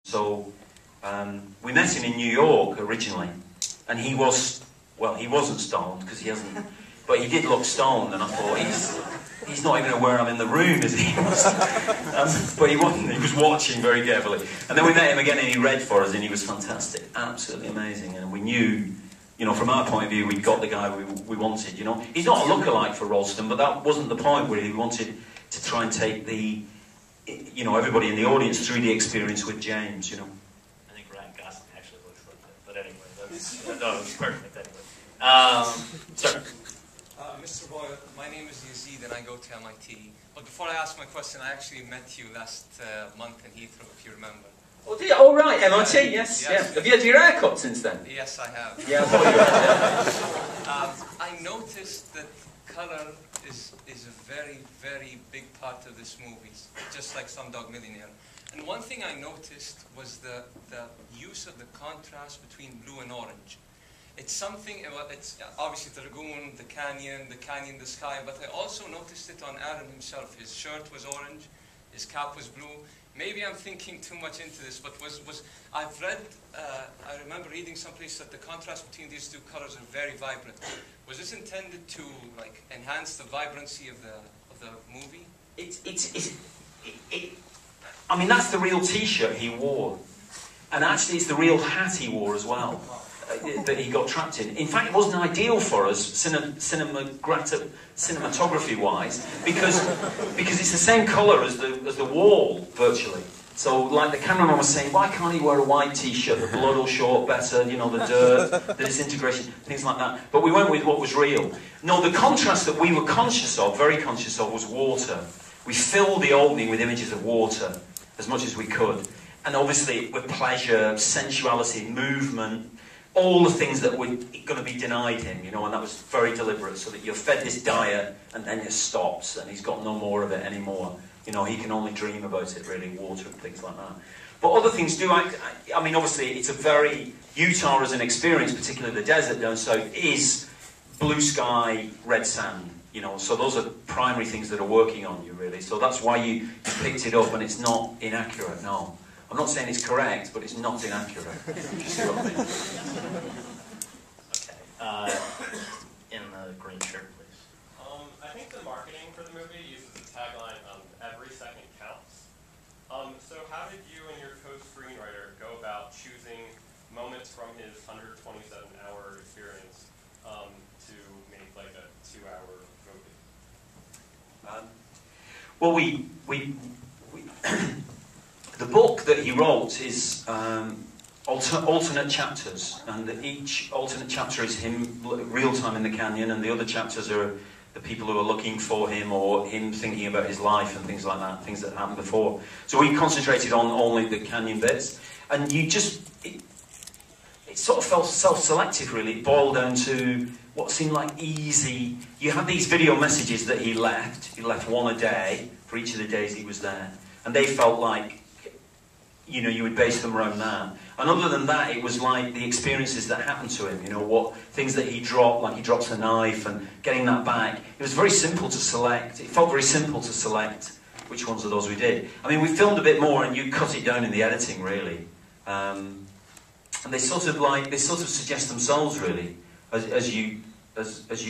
So we met him in New York originally, and he was, well, he wasn't stoned because he hasn't, but he did look stoned, and I thought he's not even aware I'm in the room, is he? But he wasn't. He was watching very carefully. And then we met him again, and he read for us, and he was fantastic, absolutely amazing. And we knew, you know, from our point of view, we got the guy we wanted. You know, he's not a lookalike for Ralston, but that wasn't the point. Really, we wanted to try and take the, you know, everybody in the audience through the experience with James. You know. I think Ryan Gosling actually looks like that, but anyway, that's no, it's perfect anyway. Sir. Mr. Boyle, my name is Yazid and I go to MIT. But before I ask my question, I actually met you last month in Heathrow, if you remember. Oh, did you? Oh, right, MIT, yes. Have you had your hair cut since then? Yes, I have. Yeah, I thought you had. I noticed that color is a very, very big part of this movie, just like Slumdog Millionaire. And one thing I noticed was the use of the contrast between blue and orange. It's something, well, it's obviously the lagoon, the canyon, the sky, but I also noticed it on Aaron himself. His shirt was orange, his cap was blue. Maybe I'm thinking too much into this, but I've read, I remember reading someplace that the contrast between these two colors are very vibrant. Was this intended to, like, enhance the vibrancy of the movie? I mean, that's the real T-shirt he wore. And actually, it's the real hat he wore as well. That he got trapped in. In fact, it wasn't ideal for us, cinematography-wise, because it's the same colour as the wall, virtually. So, like the cameraman was saying, why can't he wear a white T-shirt? The blood will show up better, you know, the dirt, the disintegration, things like that. But we went with what was real. No, the contrast that we were conscious of, very conscious of, was water. We filled the opening with images of water as much as we could. And obviously, with pleasure, sensuality, movement, all the things that were going to be denied him, you know, and that was very deliberate, so that you're fed this diet and then it stops and he's got no more of it anymore. You know, he can only dream about it, really, water and things like that. But other things do, I mean, obviously, it's a very, Utah as an experience, particularly the desert down south, is blue sky, red sand, you know, so those are primary things that are working on you, really. So that's why you picked it up, and it's not inaccurate, no. I'm not saying it's correct, but it's not inaccurate. You see what I mean? Okay. In the green shirt, please. I think the marketing for the movie uses the tagline, every second counts. So how did you and your co-screenwriter go about choosing moments from his 127-hour experience to make like a 2-hour movie? Well, the book that he wrote is alternate chapters, and each alternate chapter is him real time in the canyon, and the other chapters are the people who are looking for him, or him thinking about his life and things like that, things that happened before. So we concentrated on only the canyon bits, and you just, it sort of felt self-selective, really. It boiled down to what seemed like easy. You had these video messages that he left one a day for each of the days he was there, and they felt like, you know, you would base them around that. And other than that, it was like the experiences that happened to him, you know, what things that he dropped, like he drops a knife and getting that back. It was very simple to select. It felt very simple to select which ones of those we did. I mean, we filmed a bit more and you cut it down in the editing, really. And they sort of suggest themselves, really, as you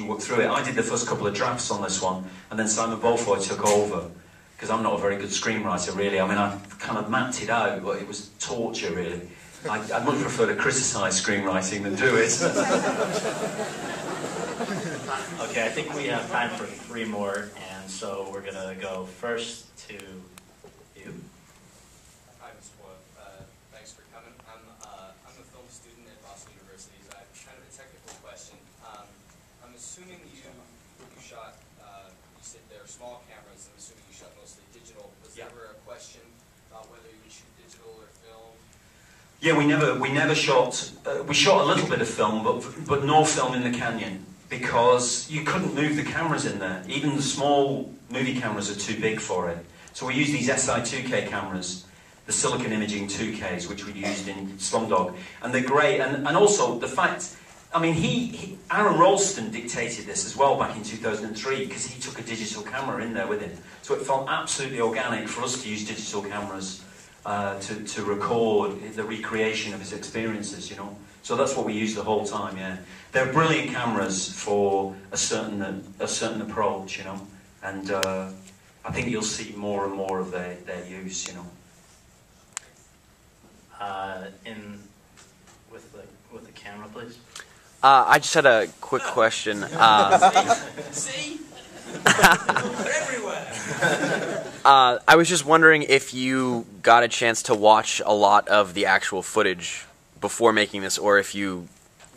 work through it. I did the first couple of drafts on this one, and then Simon Beaufoy took over, because I'm not a very good screenwriter, really. I mean, I kind of mapped it out, but it was torture, really. I'd much prefer to criticise screenwriting than do it. Okay, I think we have time for 3 more, and so we're going to go first to you. Hi, Mr. Boyle. Thanks for coming. I'm a film student at Boston University. So I have kind of a technical question. I'm assuming you shot, you said there are small cameras. I'm assuming you shot mostly digital. Was there ever a question about whether you would shoot digital or film? Yeah, we never shot. We shot a little bit of film, but no film in the canyon, because you couldn't move the cameras in there. Even the small movie cameras are too big for it. So we used these SI2K cameras, the silicon imaging 2Ks, which we used in Slumdog, and they're great. And also the fact, I mean, Aaron Ralston dictated this as well back in 2003, because he took a digital camera in there with him. So it felt absolutely organic for us to use digital cameras to record the recreation of his experiences, you know. So that's what we use the whole time, yeah. They're brilliant cameras for a certain approach, you know, and I think you'll see more and more of their use, you know. With the camera, please. I just had a quick question. See? I was just wondering if you got a chance to watch a lot of the actual footage before making this, or if you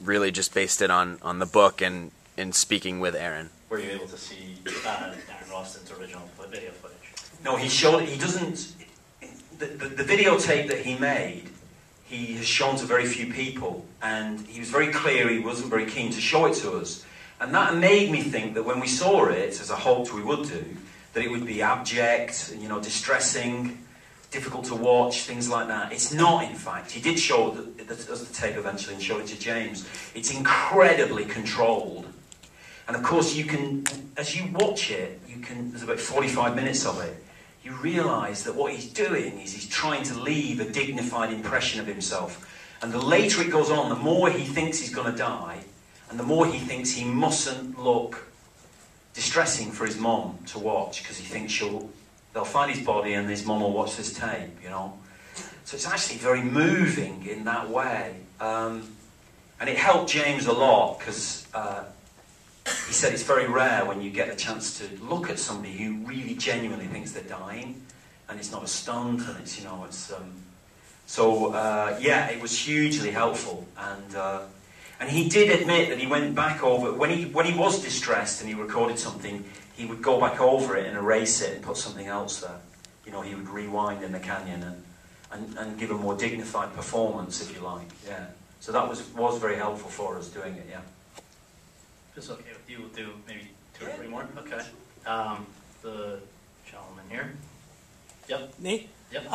really just based it on the book and in speaking with Aaron. Were you able to see Aaron Ralston's original video footage? No, he doesn't, the videotape that he made, he has shown to very few people, and he was very clear he wasn't very keen to show it to us. And that made me think that when we saw it, as I hoped we would do, that it would be abject, you know, distressing, difficult to watch, things like that. It's not, in fact. He did show us the tape eventually and showed it to James. It's incredibly controlled. And of course, you can, as you watch it, there's about 45 minutes of it, you realise that what he's doing is he's trying to leave a dignified impression of himself. And the later it goes on, the more he thinks he's going to die, and the more he thinks he mustn't look distressing for his mum to watch, because he thinks they'll find his body and his mum will watch this tape, you know. So it's actually very moving in that way. And it helped James a lot, because he said it's very rare when you get a chance to look at somebody who really genuinely thinks they're dying, and it's not a stunt, and it's, you know, it's... yeah, it was hugely helpful, and he did admit that he went back over, when he was distressed and he recorded something, he would go back over it and erase it and put something else there. You know, he would rewind in the canyon and give a more dignified performance, if you like, yeah. So that was very helpful for us doing it, yeah. If it's okay with you, we'll do maybe 2 or 3 more. Okay. The gentleman here. Yep. Me? Yep.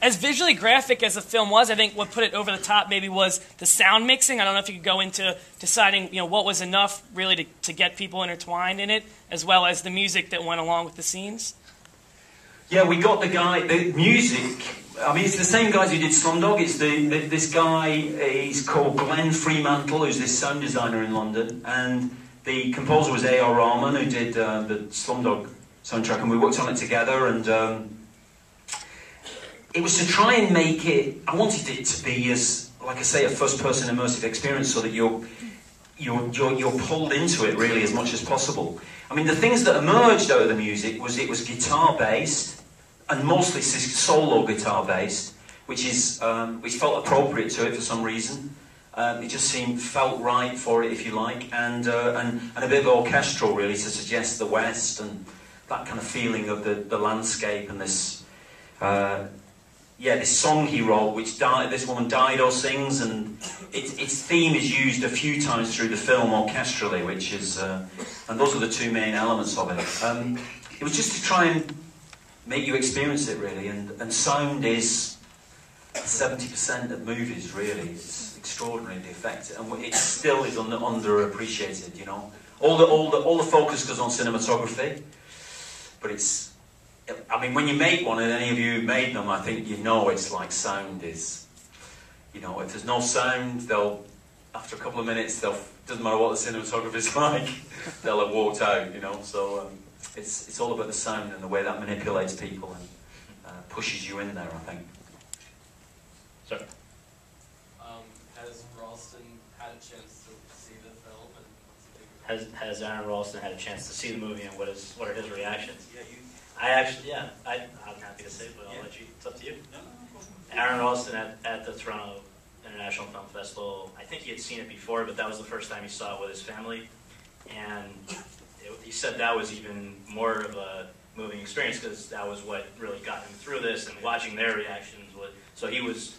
As visually graphic as the film was, I think what put it over the top maybe was the sound mixing. I don't know if you could go into deciding, you know, what was enough really to get people intertwined in it, as well as the music that went along with the scenes. Yeah, we got the music. I mean, it's the same guys who did Slumdog. It's this guy, he's called Glenn Fremantle, who's this sound designer in London, and the composer was A.R. Rahman, who did the Slumdog soundtrack, and we worked on it together, and it was to try and make it, I wanted it to be as, like I say, a first-person immersive experience, so that you're pulled into it really as much as possible. I mean, the things that emerged out of the music was it was guitar-based, and mostly solo guitar-based, which felt appropriate to it for some reason. It just felt right for it, if you like, and a bit of orchestral really to suggest the West and that kind of feeling of the landscape and this. Yeah, this song he wrote, which this woman Dido sings, and its theme is used a few times through the film orchestrally, which is, and those are the 2 main elements of it. It was just to try and make you experience it, really, and sound is 70% of movies, really. It's extraordinary, the effect, and it still is underappreciated, you know. All the focus goes on cinematography, but it's, I mean, when you make one, and any of you made them, I think you know it's like sound is, you know, if there's no sound, after a couple of minutes, doesn't matter what the cinematographer's like, they'll have walked out, you know, so it's all about the sound and the way that manipulates people and pushes you in there, I think. Sorry. Has Ralston had a chance to see the film, and what's he think of it? Has Aaron Ralston had a chance to see the movie, and what are his reactions? Yeah, I'm happy to say, but I'll let you. It's up to you. Aaron Ralston at the Toronto International Film Festival. I think he had seen it before, but that was the first time he saw it with his family, and he said that was even more of a moving experience, because that was what really got him through this, and watching their reactions. So he was,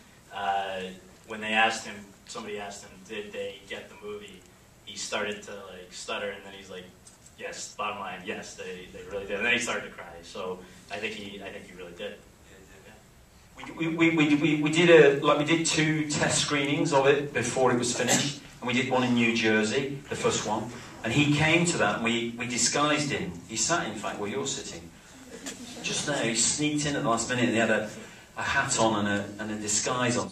when somebody asked him, did they get the movie? He started to like stutter, and then he's like, yes, bottom line, yes, they really did. And then he started to cry. So I think he really did. We did 2 test screenings of it before it was finished, and we did one in New Jersey, the first one. And he came to that, and we disguised him. He sat, in fact, where you're sitting. Just now, he sneaked in at the last minute, and he had hat on and a disguise on.